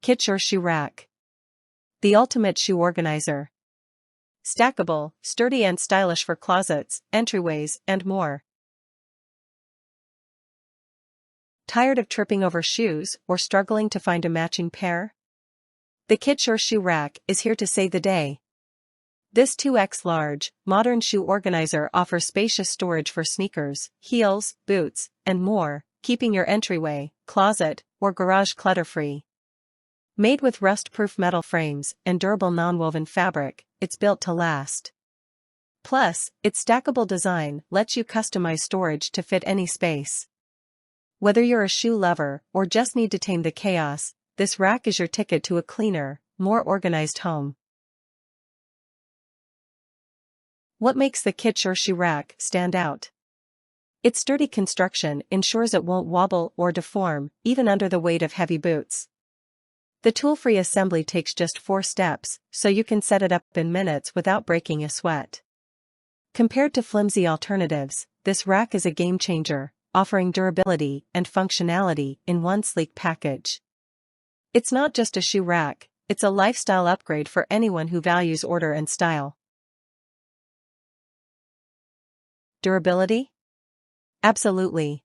Kitsure Shoe Rack. The ultimate shoe organizer. Stackable, sturdy and stylish for closets, entryways, and more. Tired of tripping over shoes or struggling to find a matching pair? The Kitsure Shoe Rack is here to save the day. This 2x large, modern shoe organizer offers spacious storage for sneakers, heels, boots, and more, keeping your entryway, closet, or garage clutter-free. Made with rust-proof metal frames and durable non-woven fabric, it's built to last. Plus, its stackable design lets you customize storage to fit any space. Whether you're a shoe lover or just need to tame the chaos, this rack is your ticket to a cleaner, more organized home. What makes the Kitsure Shoe Rack stand out? Its sturdy construction ensures it won't wobble or deform, even under the weight of heavy boots. The tool-free assembly takes just 4 steps, so you can set it up in minutes without breaking a sweat. Compared to flimsy alternatives, this rack is a game-changer, offering durability and functionality in one sleek package. It's not just a shoe rack, it's a lifestyle upgrade for anyone who values order and style. Durability? Absolutely.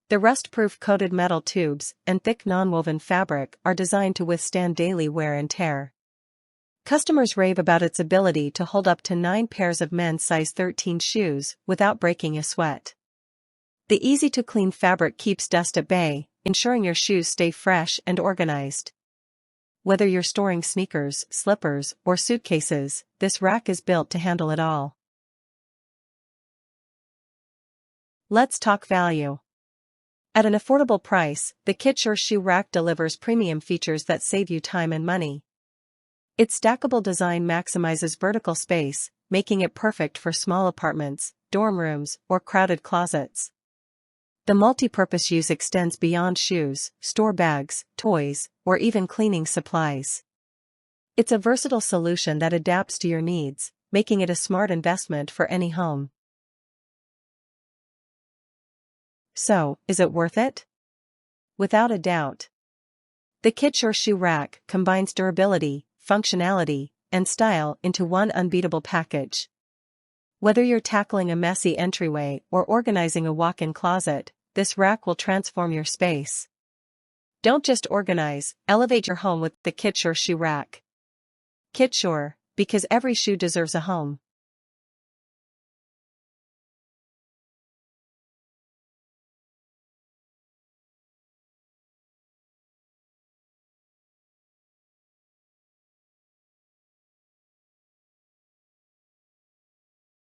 The rust-proof coated metal tubes and thick non-woven fabric are designed to withstand daily wear and tear. Customers rave about its ability to hold up to 9 pairs of men's size 13 shoes without breaking a sweat. The easy-to-clean fabric keeps dust at bay, ensuring your shoes stay fresh and organized. Whether you're storing sneakers, slippers, or suitcases, this rack is built to handle it all. Let's talk value. At an affordable price, the Kitsure Shoe Rack delivers premium features that save you time and money. Its stackable design maximizes vertical space, making it perfect for small apartments, dorm rooms, or crowded closets. The multi-purpose use extends beyond shoes, store bags, toys, or even cleaning supplies. It's a versatile solution that adapts to your needs, making it a smart investment for any home. So, is it worth it? Without a doubt. The Kitsure Shoe Rack combines durability, functionality, and style into one unbeatable package. Whether you're tackling a messy entryway or organizing a walk-in closet, this rack will transform your space. Don't just organize, elevate your home with the Kitsure Shoe Rack. Kitsure, because every shoe deserves a home.